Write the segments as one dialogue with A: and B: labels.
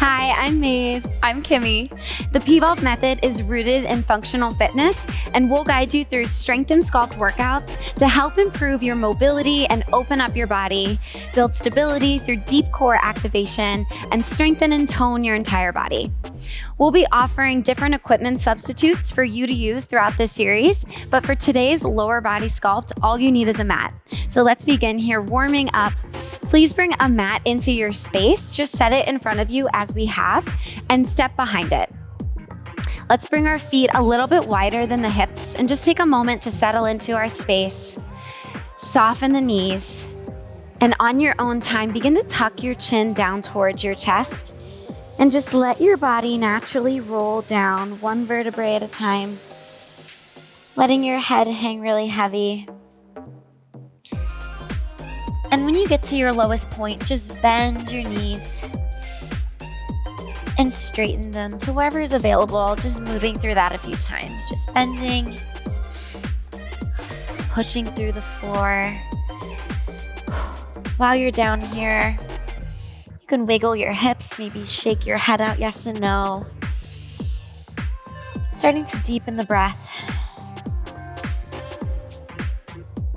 A: Hi, I'm Maeve.
B: I'm Kimmie.
A: The Pvolve Method is rooted in functional fitness, and we'll guide you through strength and sculpt workouts to help improve your mobility and open up your body, build stability through deep core activation, and strengthen and tone your entire body. We'll be offering different equipment substitutes for you to use throughout this series, but for today's lower body sculpt, all you need is a mat. So let's begin here warming up. Please bring a mat into your space. Just set it in front of you as we have and step behind it. Let's bring our feet a little bit wider than the hips and just take a moment to settle into our space. Soften the knees, and on your own time, begin to tuck your chin down towards your chest and just let your body naturally roll down one vertebrae at a time, letting your head hang really heavy. And when you get to your lowest point, just bend your knees and straighten them to wherever is available, just moving through that a few times. Just bending, pushing through the floor. While you're down here, you can wiggle your hips, maybe shake your head out, yes and no. Starting to deepen the breath.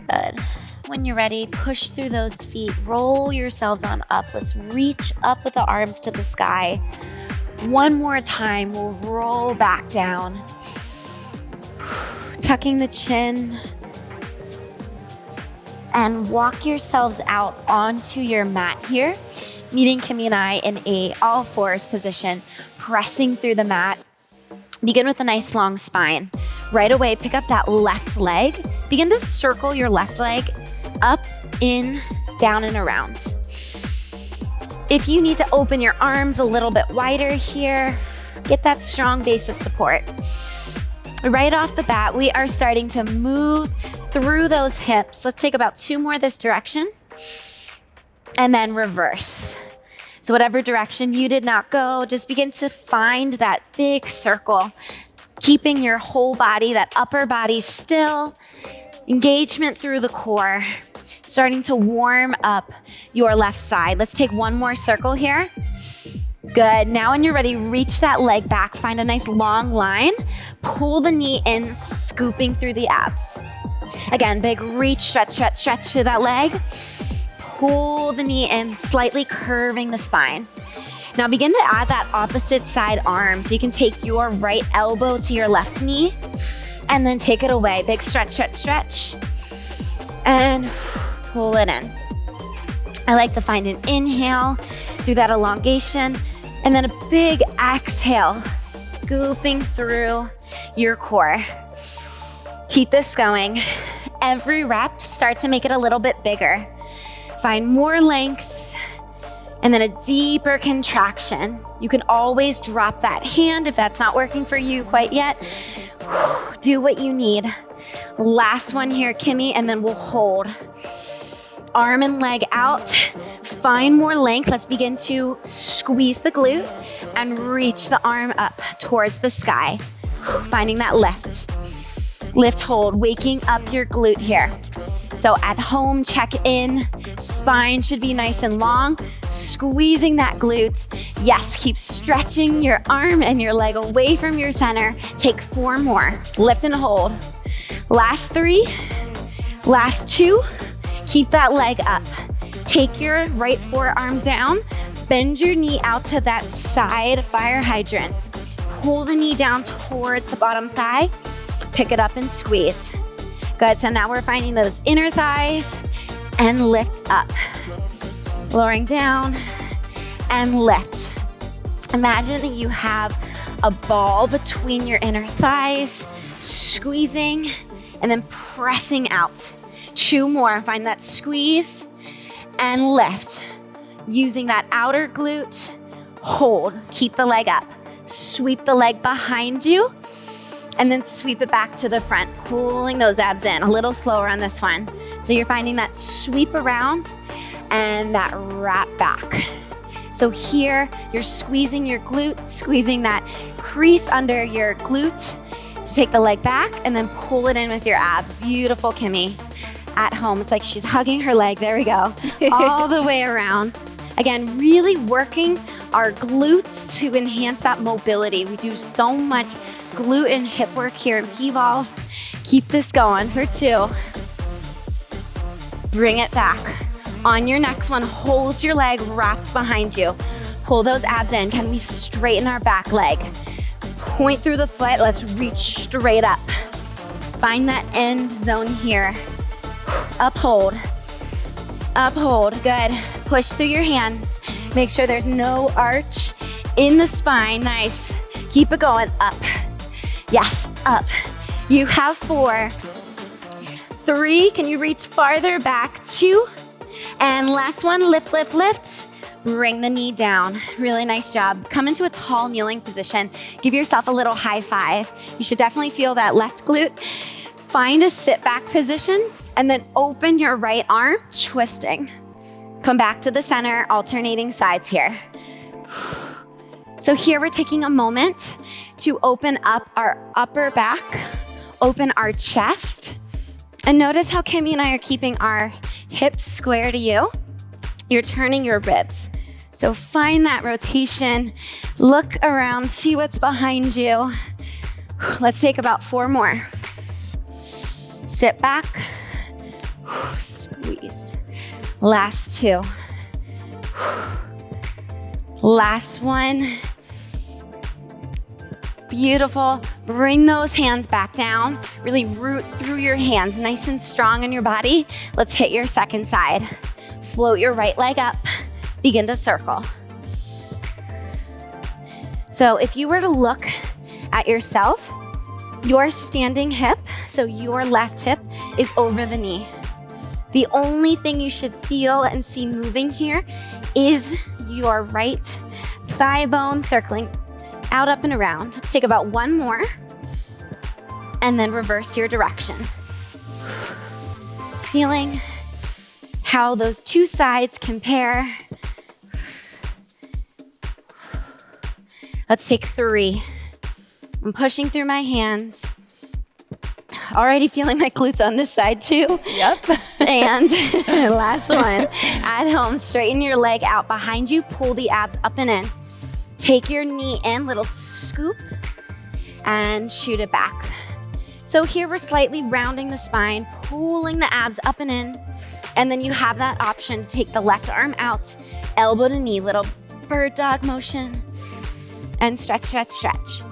A: Good. When you're ready, push through those feet, roll yourselves on up. Let's reach up with the arms to the sky. One more time, we'll roll back down. Tucking the chin. And walk yourselves out onto your mat here, meeting Kimmie and I in a all fours position, pressing through the mat. Begin with a nice long spine. Right away, pick up that left leg. Begin to circle your left leg up, in, down, and around. If you need to open your arms a little bit wider here, get that strong base of support. Right off the bat, we are starting to move through those hips. Let's take about 2 more this direction, and then reverse. So whatever direction you did not go, just begin to find that big circle, keeping your whole body, that upper body still, engagement through the core, starting to warm up your left side. Let's take 1 more circle here. Good. Now when you're ready, reach that leg back, find a nice long line, pull the knee in, scooping through the abs. Again, big reach, stretch, stretch, stretch to that leg. Pull the knee in, slightly curving the spine. Now begin to add that opposite side arm. So you can take your right elbow to your left knee and then take it away. Big stretch, stretch, stretch. And pull it in. I like to find an inhale through that elongation and then a big exhale, scooping through your core. Keep this going. Every rep, start to make it a little bit bigger. Find more length and then a deeper contraction. You can always drop that hand if that's not working for you quite yet. Do what you need. Last one here, Kimmie, and then we'll hold. Arm and leg out. Find more length. Let's begin to squeeze the glute and reach the arm up towards the sky. Finding that lift. Lift, hold, waking up your glute here. So at home, check in. Spine should be nice and long. Squeezing that glute. Yes, keep stretching your arm and your leg away from your center. Take 4 more. Lift and hold. Last 3. Last 2. Keep that leg up. Take your right forearm down. Bend your knee out to that side fire hydrant. Pull the knee down towards the bottom thigh. Pick it up and squeeze. Good, so now we're finding those inner thighs and lift up. Lowering down and lift. Imagine that you have a ball between your inner thighs, squeezing and then pressing out. 2 more, find that squeeze and lift. Using that outer glute, hold, keep the leg up. Sweep the leg behind you and then sweep it back to the front, pulling those abs in. A little slower on this one. So you're finding that sweep around and that wrap back. So here, you're squeezing your glute, squeezing that crease under your glute to take the leg back and then pull it in with your abs. Beautiful, Kimmie. At home, it's like she's hugging her leg. There we go. All the way around. Again, really working our glutes to enhance that mobility. We do so much glute and hip work here in Pvolve. Keep this going for 2. Bring it back. On your next one, hold your leg wrapped behind you. Pull those abs in. Can we straighten our back leg? Point through the foot. Let's reach straight up. Find that end zone here. Uphold. Uphold. Good. Push through your hands. Make sure there's no arch in the spine. Nice. Keep it going. Up. Yes. Up. You have 4. 3. Can you reach farther back? 2. And last one. Lift, lift, lift. Bring the knee down. Really nice job. Come into a tall kneeling position. Give yourself a little high five. You should definitely feel that left glute. Find a sit back position and then open your right arm, twisting. Come back to the center, alternating sides here. So here we're taking a moment to open up our upper back, open our chest, and notice how Kimmie and I are keeping our hips square to you. You're turning your ribs. So find that rotation, look around, see what's behind you. Let's take about 4 more. Sit back, squeeze. Last 2. Last one. Beautiful. Bring those hands back down. Really root through your hands, nice and strong in your body. Let's hit your second side. Float your right leg up. Begin to circle. So if you were to look at yourself, your standing hip, so your left hip, is over the knee. The only thing you should feel and see moving here is your right thigh bone circling out, up, and around. Let's take about 1 more, and then reverse your direction. Feeling how those 2 sides compare. Let's take 3. I'm pushing through my hands. Already feeling my glutes on this side too.
B: Yep.
A: And last one. At home, straighten your leg out behind you. Pull the abs up and in. Take your knee in, little scoop, and shoot it back. So here we're slightly rounding the spine, pulling the abs up and in. And then you have that option to take the left arm out, elbow to knee, little bird dog motion, and stretch, stretch, stretch.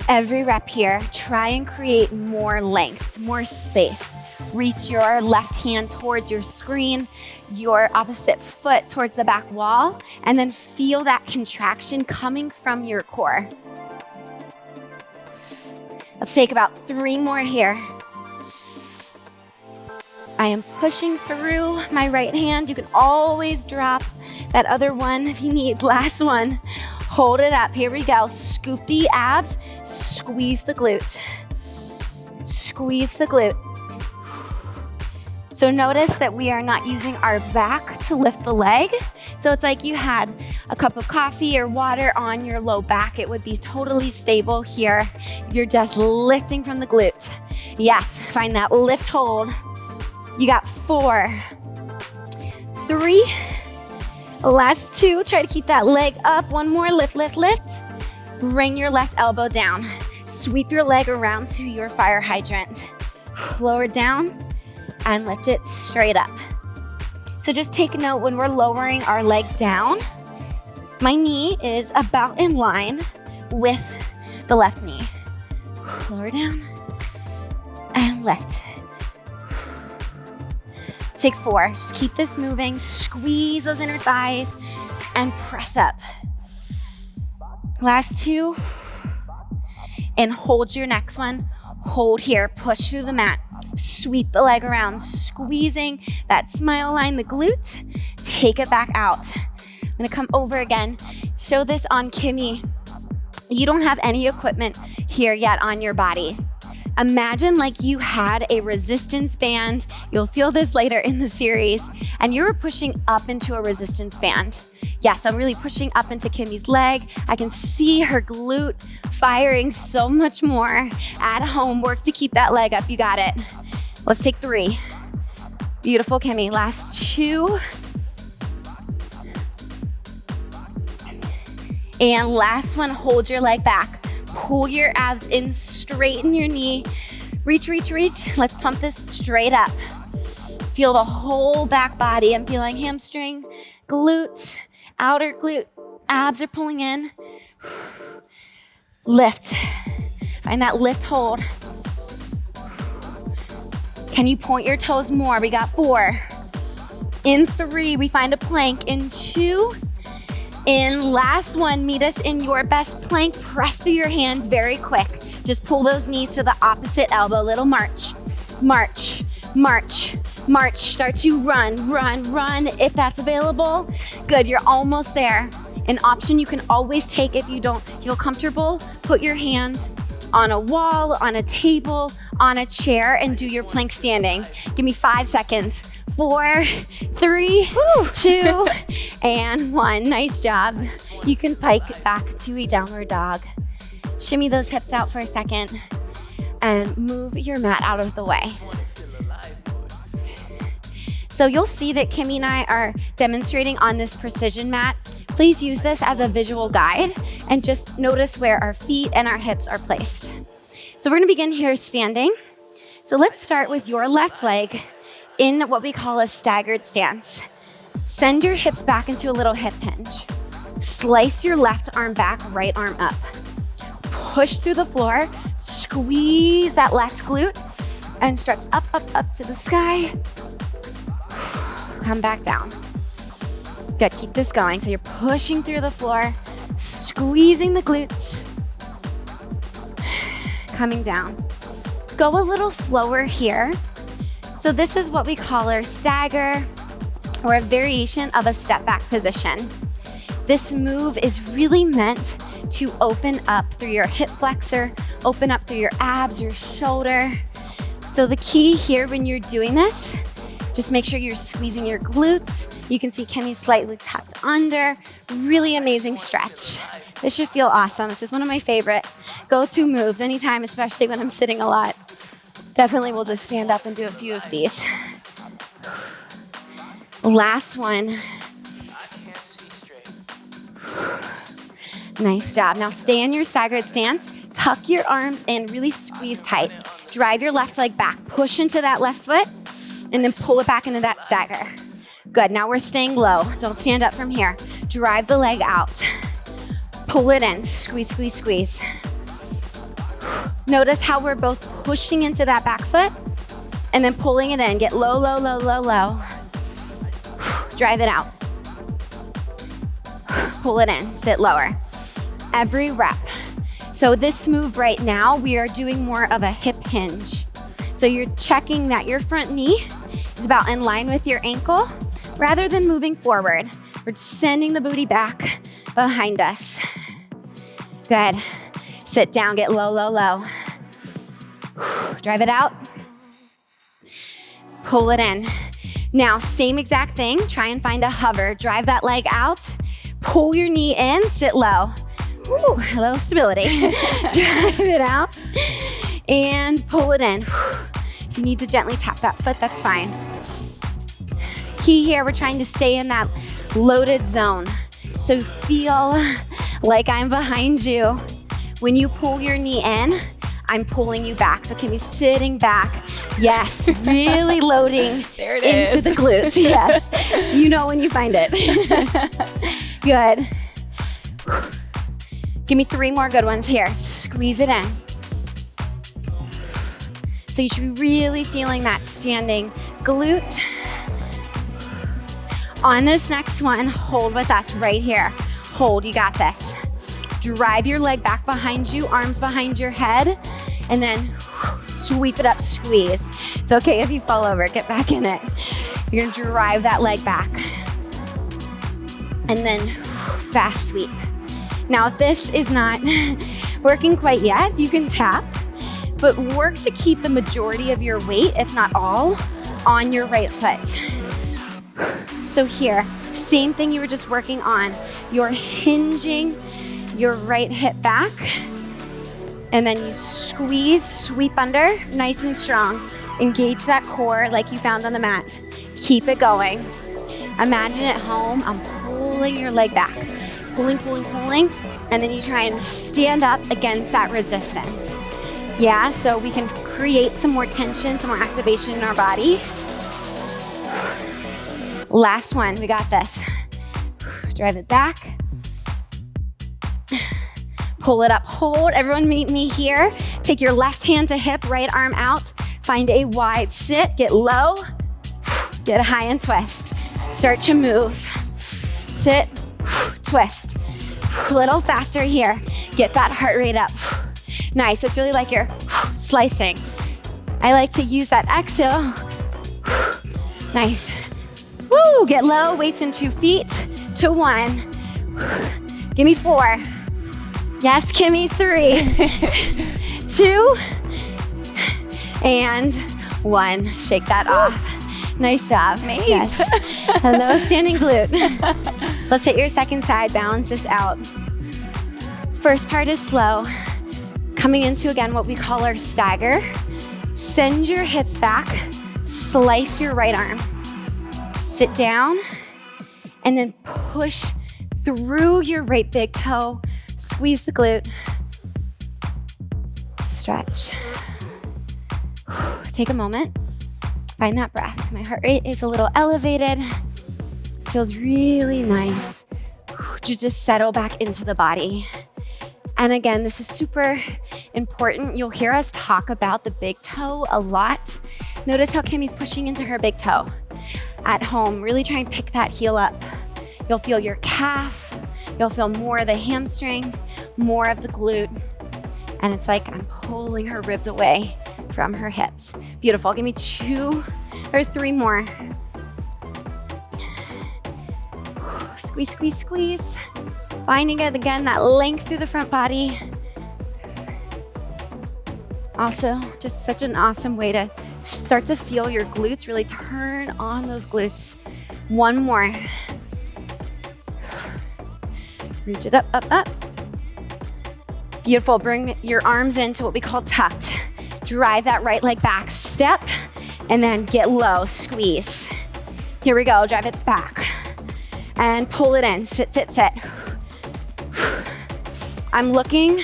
A: Every rep here, try and create more length, more space. Reach your left hand towards your screen, your opposite foot towards the back wall, and then feel that contraction coming from your core. Let's take about 3 more here. I am pushing through my right hand. You can always drop that other one if you need. Last one. Hold it up. Here we go. Scoop the abs. Squeeze the glute. Squeeze the glute. So notice that we are not using our back to lift the leg. So it's like you had a cup of coffee or water on your low back. It would be totally stable here. You're just lifting from the glute. Yes, find that lift hold. You got 4, 3, last 2. Try to keep that leg up. 1 more, lift, lift, lift. Bring your left elbow down. Sweep your leg around to your fire hydrant. Lower down and lift it straight up. So just take note when we're lowering our leg down, my knee is about in line with the left knee. Lower down and lift. Take 4, just keep this moving, squeeze those inner thighs and press up. Last 2, and hold your next one. Hold here, push through the mat, sweep the leg around, squeezing that smile line, the glute, take it back out. I'm gonna come over again, show this on Kimmie. You don't have any equipment here yet on your bodies. Imagine like you had a resistance band. You'll feel this later in the series, and you were pushing up into a resistance band. Yes, I'm really pushing up into Kimmie's leg. I can see her glute firing so much more. At home, work to keep that leg up. You got it. Let's take 3. Beautiful, Kimmie. Last 2. And last one, hold your leg back. Pull your abs in, straighten your knee. Reach, reach, reach. Let's pump this straight up. Feel the whole back body. I'm feeling hamstring, glutes, outer glute. Abs are pulling in. Lift. Find that lift hold. Can you point your toes more? We got 4. In 3, we find a plank. In 2, in last one, meet us in your best plank. Press through your hands very quick. Just pull those knees to the opposite elbow. Little march, march, march, march. Start to run, run, run if that's available. Good, you're almost there. An option you can always take if you don't feel comfortable, put your hands on a wall, on a table, on a chair, and do your plank standing. Give me 5 seconds. 4, 3, 2, and 1. Nice job. You can pike back to a downward dog. Shimmy those hips out for a second and move your mat out of the way. So you'll see that Kimmie and I are demonstrating on this precision mat. Please use this as a visual guide and just notice where our feet and our hips are placed. So we're gonna begin here standing. So let's start with your left leg in what we call a staggered stance. Send your hips back into a little hip hinge. Slice your left arm back, right arm up. Push through the floor, squeeze that left glute, and stretch up, up, up to the sky. Come back down. Good, keep this going. So you're pushing through the floor, squeezing the glutes, coming down. Go a little slower here. So this is what we call our stagger, or a variation of a step back position. This move is really meant to open up through your hip flexor, open up through your abs, your shoulder. So the key here when you're doing this, just make sure you're squeezing your glutes. You can see Kimmie slightly tucked under. Really amazing stretch. This should feel awesome. This is one of my favorite go-to moves anytime, especially when I'm sitting a lot. Definitely we'll just stand up and do a few of these. Last one. Nice job. Now stay in your staggered stance. Tuck your arms in, really squeeze tight. Drive your left leg back. Push into that left foot and then pull it back into that stagger. Good, now we're staying low. Don't stand up from here. Drive the leg out. Pull it in, squeeze, squeeze, squeeze. Notice how we're both pushing into that back foot and then pulling it in. Get low, low, low, low, low. Drive it out. Pull it in, sit lower. Every rep. So this move right now, we are doing more of a hip hinge. So you're checking that your front knee is about in line with your ankle rather than moving forward. We're sending the booty back behind us. Good. Sit down, get low, low, low. Drive it out. Pull it in. Now, same exact thing. Try and find a hover. Drive that leg out. Pull your knee in, sit low. Ooh, hello, stability. Drive it out and pull it in. If you need to gently tap that foot, that's fine. Key here, we're trying to stay in that loaded zone. So feel like I'm behind you. When you pull your knee in, I'm pulling you back. So Kimmie sitting back. Yes, really loading into the glutes. Yes, you know when you find it. Good. Give me 3 more good ones here. Squeeze it in. So you should be really feeling that standing glute. On this next one, hold with us right here. Hold, you got this. Drive your leg back behind you, arms behind your head, and then sweep it up, squeeze. It's okay if you fall over, get back in it. You're gonna drive that leg back. And then fast sweep. Now, if this is not working quite yet, you can tap, but work to keep the majority of your weight, if not all, on your right foot. So here, same thing you were just working on. You're hinging your right hip back, and then you squeeze, sweep under, nice and strong. Engage that core like you found on the mat. Keep it going. Imagine at home, I'm pulling your leg back.
B: Pulling, pulling, pulling. And then you try and stand up against that resistance. Yeah, so we can create some more tension, some more activation in our body. Last one, we got this. Drive it back. Pull it up, hold. Everyone meet me here. Take your left hand to hip, right arm out. Find a wide sit, get low, get a high and twist. Start to move. Sit, twist. A little faster here. Get that heart rate up. Nice, it's really like you're slicing. I like to use that exhale. Nice. Woo, get low, weights in 2 feet to 1. Give me 4. Yes, Kimmie, 3, 2, and 1. Shake that off. Nice job.
A: Maeve.
B: Yes. Hello, standing glute. Let's hit your second side, balance this out. First part is slow. Coming into, again, what we call our stagger. Send your hips back, slice your right arm. Sit down, and then push through your right big toe. Squeeze the glute. Stretch. Take a moment. Find that breath. My heart rate is a little elevated. This feels really nice to just settle back into the body. And again, this is super important. You'll hear us talk about the big toe a lot. Notice how Kimmie's pushing into her big toe. At home, really try and pick that heel up. You'll feel your calf. You'll feel more of the hamstring, more of the glute. And it's like I'm pulling her ribs away from her hips. Beautiful. Give me 2 or 3 more. Squeeze, squeeze, squeeze. Finding it again, that length through the front body. Also, just such an awesome way to start to feel your glutes, really turn on those glutes. 1 more. Reach it up, up, up. Beautiful, bring your arms into what we call tucked. Drive that right leg back, step, and then get low, squeeze. Here we go, drive it back. And pull it in, sit, sit, sit. I'm looking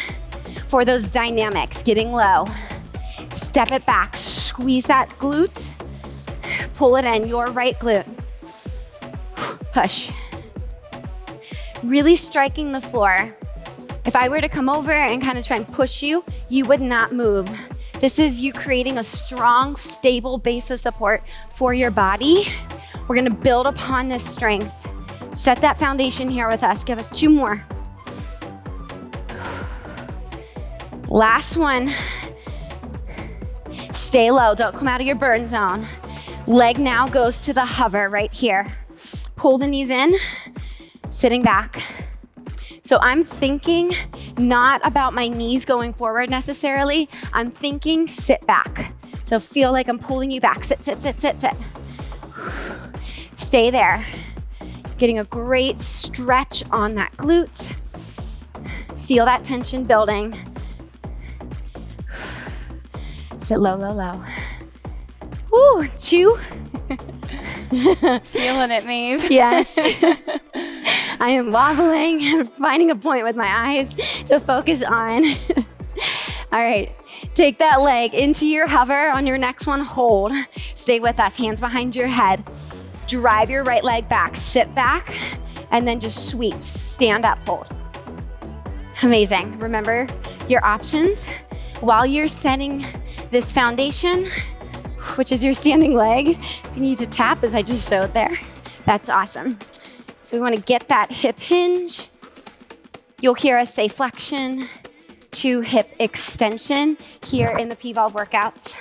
B: for those dynamics, getting low. Step it back, squeeze that glute, pull it in, your right glute. Push. Really striking the floor. If I were to come over and kind of try and push you, you would not move. This is you creating a strong, stable base of support for your body. We're gonna build upon this strength. Set that foundation here with us. Give us 2 more. Last one. Stay low, don't come out of your burn zone. Leg now goes to the hover right here. Pull the knees in, sitting back. So I'm thinking not about my knees going forward necessarily. I'm thinking sit back. So feel like I'm pulling you back. Sit, sit, sit, sit, sit. Stay there. Getting a great stretch on that glute. Feel that tension building. Sit low, low, low. Woo, 2.
A: Feeling it, Maeve.
B: Yes. I am wobbling and finding a point with my eyes to focus on. All right, take that leg into your hover. On your next one, hold. Stay with us, hands behind your head. Drive your right leg back, sit back, and then just sweep, stand up, hold. Amazing. Remember your options while you're setting this foundation, which is your standing leg. If you need to tap, as I just showed there, that's awesome. So we want to get that hip hinge. You'll hear us say flexion to hip extension here in the Pvolve workouts.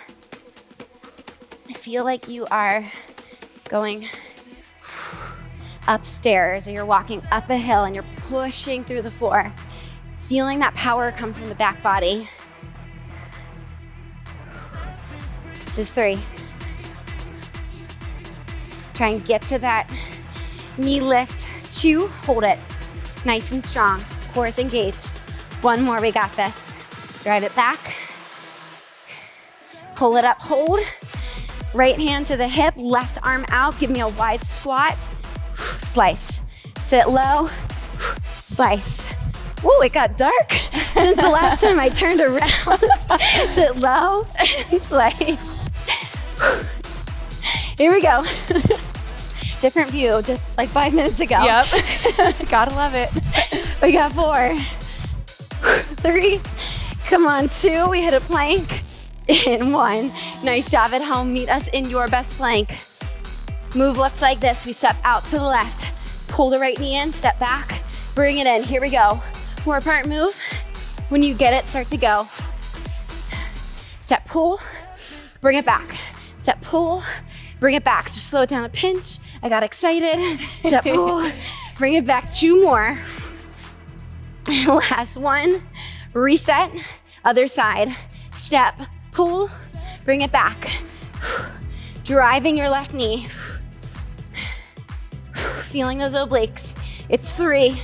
B: I feel like you are going upstairs or you're walking up a hill and you're pushing through the floor. Feeling that power come from the back body. This is 3. Try and get to that knee lift. 2, hold it. Nice and strong. Core is engaged. 1 more, we got this. Drive it back. Pull it up, hold. Right hand to the hip, left arm out. Give me a wide squat. Slice. Sit low,
A: Slice.
B: Whoa, it got dark since the last time I turned around. Sit low and slice. Here we go. Different view, just like 5 minutes ago.
A: Yep. Gotta love it.
B: We got 4, 3, come on, 2, we hit a plank, and 1. Nice job at home. Meet us in your best plank. Move looks like this. We step out to the left, pull the right knee in, step back, bring it in. Here we go. 4-part move. When you get it, start to go. Step, pull, bring it back. Step, pull, bring it back. Just slow it down a pinch. I got excited. Step, pull, bring it back. 2 more. Last one. Reset, other side. Step, pull, bring it back. Driving your left knee. Feeling those obliques. It's 3,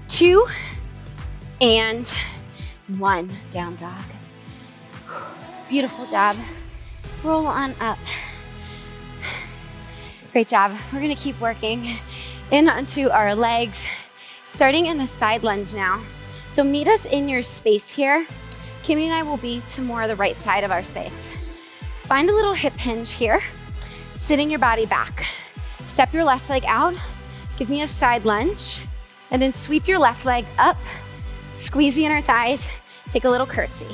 B: 2, and 1. Down dog. Beautiful job. Roll on up. Great job. We're gonna keep working in onto our legs, starting in a side lunge now. So meet us in your space here. Kimmie and I will be to more of the right side of our space. Find a little hip hinge here, sitting your body back. Step your left leg out, give me a side lunge, and then sweep your left leg up, squeeze the inner thighs, take a little curtsy.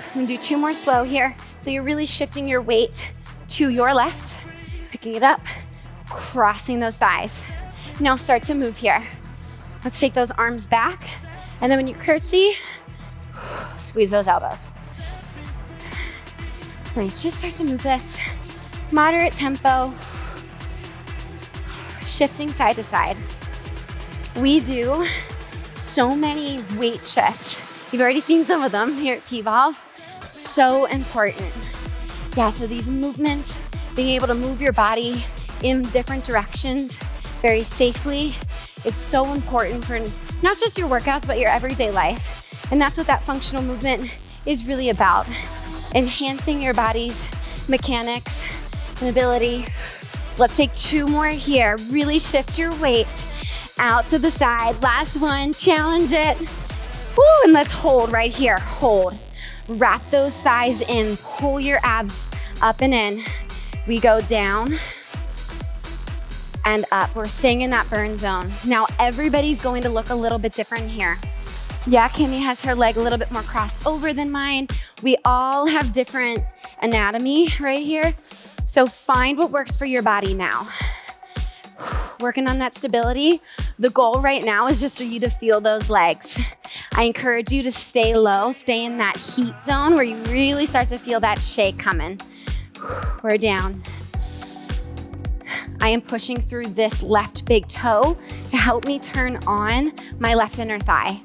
B: I'm gonna do 2 more slow here. So you're really shifting your weight to your left, picking it up, crossing those thighs. Now start to move here. Let's take those arms back, and then when you curtsy, squeeze those elbows. Nice, just start to move this. Moderate tempo, shifting side to side. We do so many weight shifts. You've already seen some of them here at Pvolve. So important. Yeah, so these movements, being able to move your body in different directions very safely is so important for not just your workouts, but your everyday life. And that's what that functional movement is really about. Enhancing your body's mechanics and ability. Let's take 2 more here. Really shift your weight out to the side. Last one, challenge it. Woo, and let's hold right here, hold. Wrap those thighs in, pull your abs up and in. We go down and up. We're staying in that burn zone. Now everybody's going to look a little bit different here. Yeah, Kimmie has her leg a little bit more crossed over than mine. We all have different anatomy right here. So find what works for your body now. Working on that stability. The goal right now is just for you to feel those legs. I encourage you to stay low, stay in that heat zone where you really start to feel that shake coming. We're down. I am pushing through this left big toe to help me turn on my left inner thigh.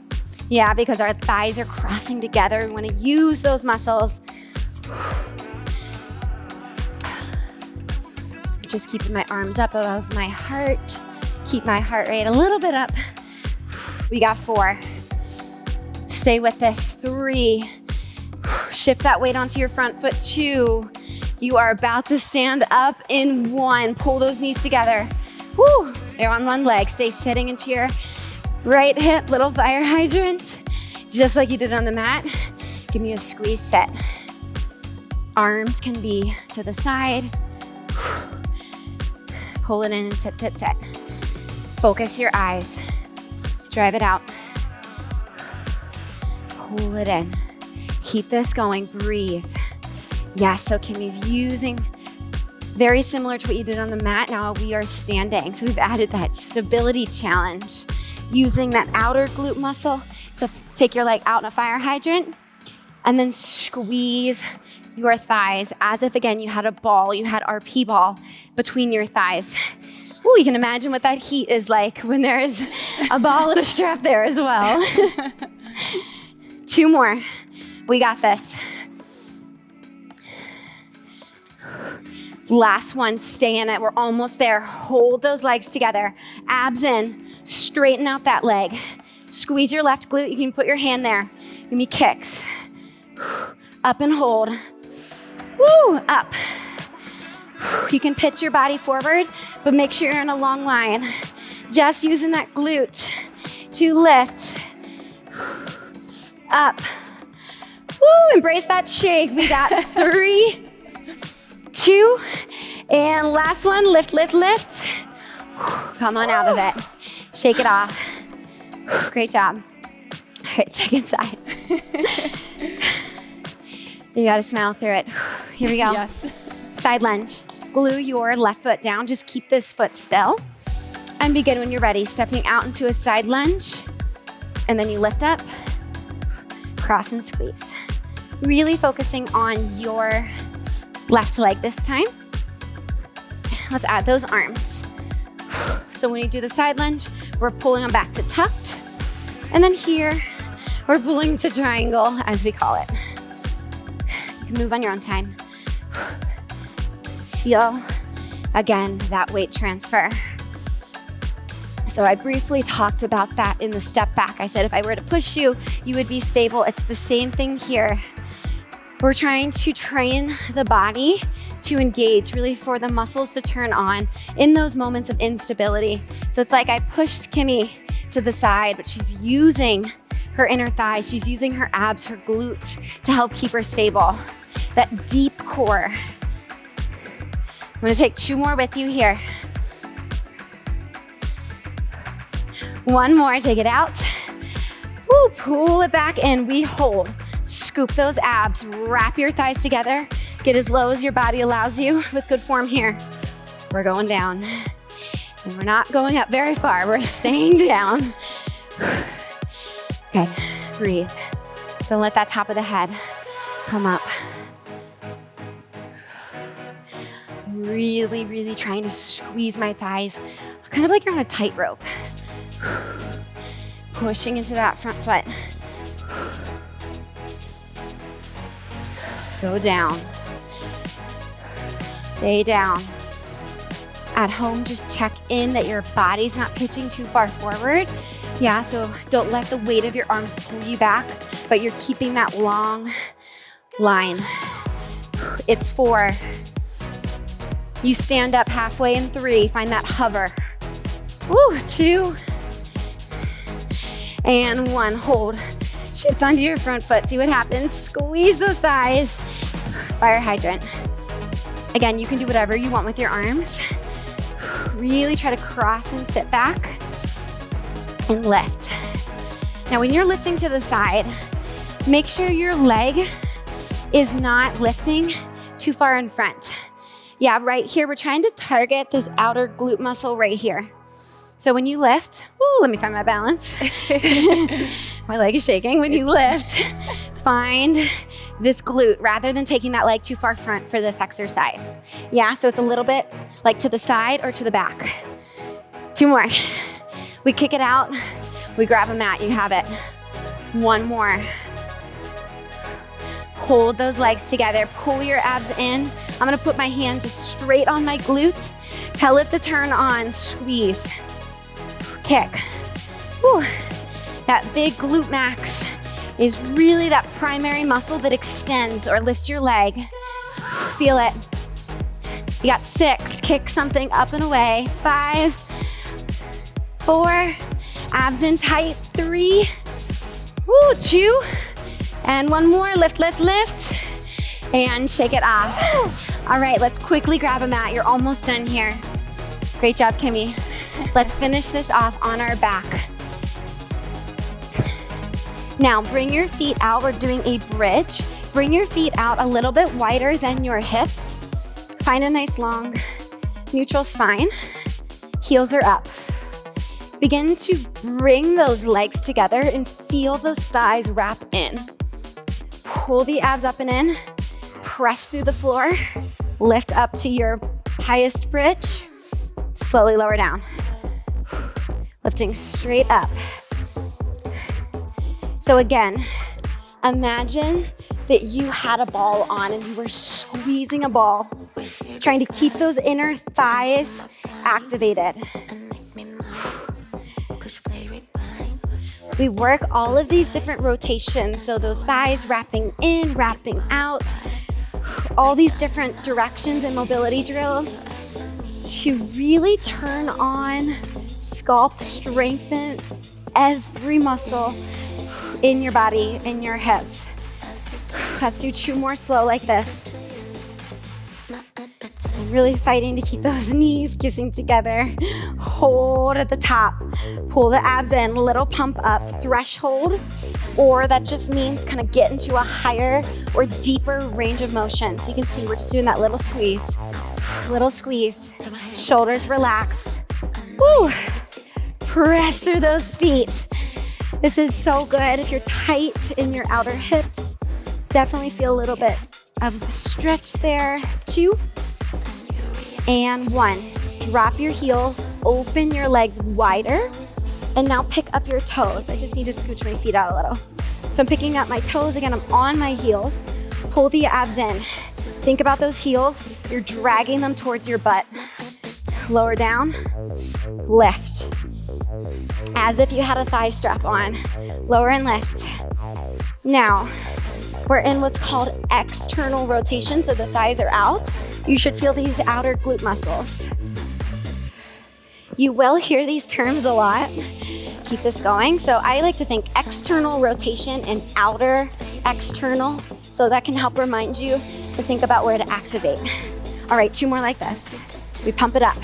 B: Yeah, because our thighs are crossing together. We want to use those muscles. Just keeping my arms up above my heart. Keep my heart rate a little bit up. We got 4. Stay with this. 3. Shift that weight onto your front foot. 2. You are about to stand up in 1. Pull those knees together. Woo! They're on one leg. Stay sitting into your right hip, little fire hydrant. Just like you did on the mat. Give me a squeeze set. Arms can be to the side. Pull it in and sit, sit, sit. Focus your eyes. Drive it out. Pull it in. Keep this going, breathe. Yes, so Kimmie's using, very similar to what you did on the mat, now we are standing. So we've added that stability challenge, using that outer glute muscle to take your leg out in a fire hydrant, and then squeeze your thighs as if, again, you had a ball, you had RP ball between your thighs. Ooh, you can imagine what that heat is like when there is a ball and a strap there as well. 2 more. We got this. Last one, stay in it. We're almost there. Hold those legs together. Abs in. Straighten out that leg. Squeeze your left glute. You can put your hand there. Give me kicks. Up and hold. Woo, up. You can pitch your body forward, but make sure you're in a long line. Just using that glute to lift up. Woo, embrace that shake. We got 3, 2, and last one, lift, lift, lift. Come on out of it. Shake it off. Great job. All right, second side. You gotta smile through it. Here we go.
C: Yes.
B: Side lunge. Glue your left foot down. Just keep this foot still. And begin when you're ready. Stepping out into a side lunge. And then you lift up, cross and squeeze. Really focusing on your left leg this time. Let's add those arms. So when you do the side lunge, we're pulling them back to tucked. And then here, we're pulling to triangle, as we call it. You can move on your own time. Feel, again, that weight transfer. So I briefly talked about that in the step back. I said if I were to push you, you would be stable. It's the same thing here. We're trying to train the body to engage, really for the muscles to turn on in those moments of instability. So it's like I pushed Kimmie to the side, but she's using her inner thighs, she's using her abs, her glutes to help keep her stable. That deep core. I'm gonna take 2 more with you here. 1 more, take it out. Woo, pull it back in, we hold. Scoop those abs, wrap your thighs together. Get as low as your body allows you with good form here. We're going down. And we're not going up very far, we're staying down. Good, breathe. Don't let that top of the head come up. Really, really trying to squeeze my thighs, kind of like you're on a tightrope. Pushing into that front foot. Go down. Stay down. At home, just check in that your body's not pitching too far forward. Yeah, so don't let the weight of your arms pull you back, but you're keeping that long line. It's 4. You stand up halfway in 3, find that hover. Woo, 2, and 1, hold. Shift onto your front foot, see what happens. Squeeze those thighs. Fire hydrant. Again, you can do whatever you want with your arms. Really try to cross and sit back and lift. Now, when you're lifting to the side, make sure your leg is not lifting too far in front. Yeah, right here, we're trying to target this outer glute muscle right here. So when you lift, ooh, let me find my balance. My leg is shaking. When you lift, find this glute rather than taking that leg too far front for this exercise. Yeah, so it's a little bit like to the side or to the back. 2 more. We kick it out. We grab a mat. You have it. 1 more. Hold those legs together. Pull your abs in. I'm gonna put my hand just straight on my glute. Tell it to turn on. Squeeze. Kick. Whew. That big glute max is really that primary muscle that extends or lifts your leg. Feel it. You got 6, kick something up and away. 5, 4, abs in tight. 3, woo, 2, and 1 more. Lift, lift, lift, and shake it off. All right, let's quickly grab a mat. You're almost done here. Great job, Kimmie. Let's finish this off on our back. Now, bring your feet out. We're doing a bridge. Bring your feet out a little bit wider than your hips. Find a nice long neutral spine. Heels are up. Begin to bring those legs together and feel those thighs wrap in. Pull the abs up and in. Press through the floor. Lift up to your highest bridge. Slowly lower down. Lifting straight up. So again, imagine that you had a ball on and you were squeezing a ball, trying to keep those inner thighs activated. We work all of these different rotations, so those thighs wrapping in, wrapping out, all these different directions and mobility drills to really turn on, sculpt, strengthen every muscle in your body, in your hips. Let's do 2 more slow like this. I'm really fighting to keep those knees kissing together. Hold at the top. Pull the abs in, little pump up, threshold, or that just means kind of get into a higher or deeper range of motion. So you can see we're just doing that little squeeze. Little squeeze. Shoulders relaxed. Woo! Press through those feet. This is so good. If you're tight in your outer hips, definitely feel a little bit of a stretch there. 2 and 1. Drop your heels, open your legs wider, and now pick up your toes. I just need to scooch my feet out a little. So I'm picking up my toes. Again, I'm on my heels. Pull the abs in. Think about those heels. You're dragging them towards your butt. Lower down, lift. As if you had a thigh strap on. Lower and lift. Now, we're in what's called external rotation, so the thighs are out. You should feel these outer glute muscles. You will hear these terms a lot. Keep this going. So I like to think external rotation and outer external, so that can help remind you to think about where to activate. All right, 2 more like this. We pump it up.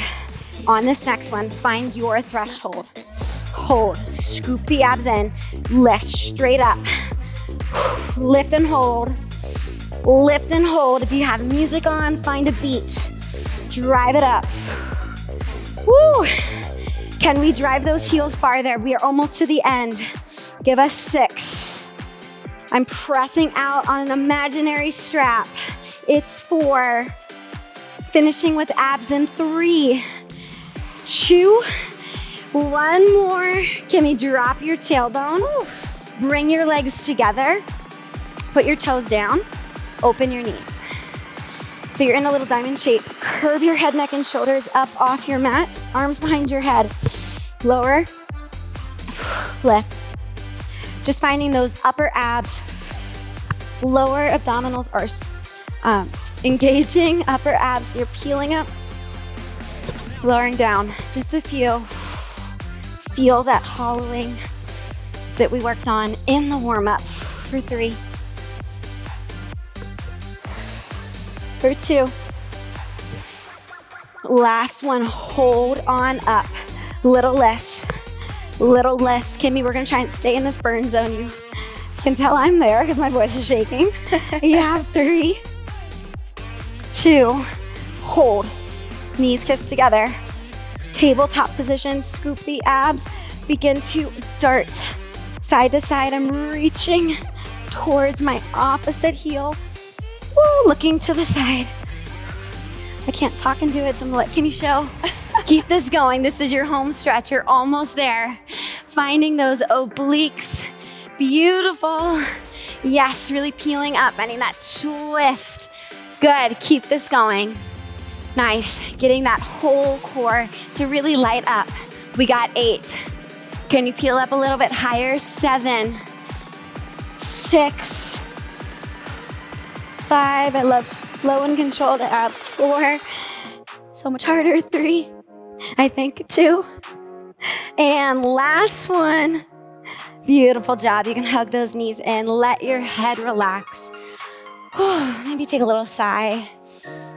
B: On this next one, find your threshold. Hold, scoop the abs in, lift straight up. Lift and hold. Lift and hold. If you have music on, find a beat. Drive it up. Woo! Can we drive those heels farther? We are almost to the end. Give us 6. I'm pressing out on an imaginary strap. It's 4. Finishing with abs in 3, 2, 1 more. Kimmie, drop your tailbone. Bring your legs together. Put your toes down. Open your knees. So you're in a little diamond shape. Curve your head, neck, and shoulders up off your mat. Arms behind your head. Lower, lift. Just finding those upper abs. Lower abdominals are engaging. Upper abs, you're peeling up. Lowering down. Just a few. Feel that hollowing that we worked on in the warm-up. For 3. For 2. Last one, hold on up. Little lifts. Little lifts. Kimmie, we're gonna try and stay in this burn zone. You can tell I'm there because my voice is shaking. You have 3, 2, hold. Knees kiss together. Tabletop position, scoop the abs. Begin to dart side to side. I'm reaching towards my opposite heel. Woo, looking to the side. I can't talk and do it, so I'm gonna let Kimmie show. Keep this going. This is your home stretch. You're almost there. Finding those obliques. Beautiful. Yes, really peeling up, finding that twist. Good, keep this going. Nice, getting that whole core to really light up. We got 8. Can you peel up a little bit higher? 7, 6, 5. I love slow and controlled abs. 4, so much harder. 3, I think 2. And last one. Beautiful job. You can hug those knees in. Let your head relax. Maybe take a little sigh.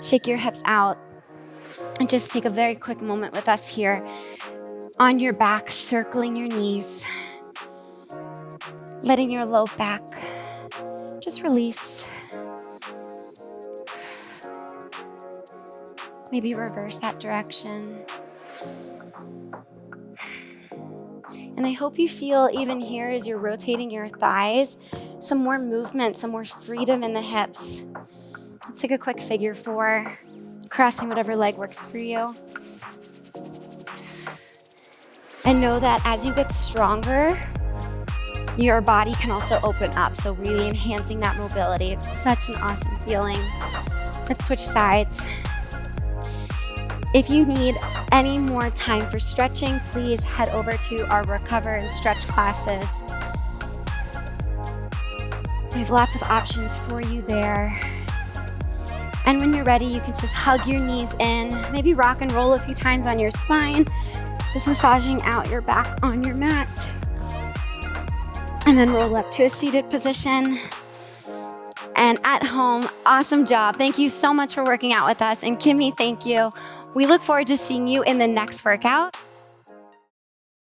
B: Shake your hips out. And just take a very quick moment with us here. On your back, circling your knees. Letting your low back just release. Maybe reverse that direction. And I hope you feel even here as you're rotating your thighs, some more movement, some more freedom in the hips. Let's take a quick figure 4, crossing whatever leg works for you. And know that as you get stronger, your body can also open up. So really enhancing that mobility. It's such an awesome feeling. Let's switch sides. If you need any more time for stretching, please head over to our recover and stretch classes. We have lots of options for you there. And when you're ready, you can just hug your knees in, maybe rock and roll a few times on your spine, just massaging out your back on your mat. And then roll up to a seated position. And at home, awesome job. Thank you so much for working out with us. And Kimmie, thank you. We look forward to seeing you in the next workout.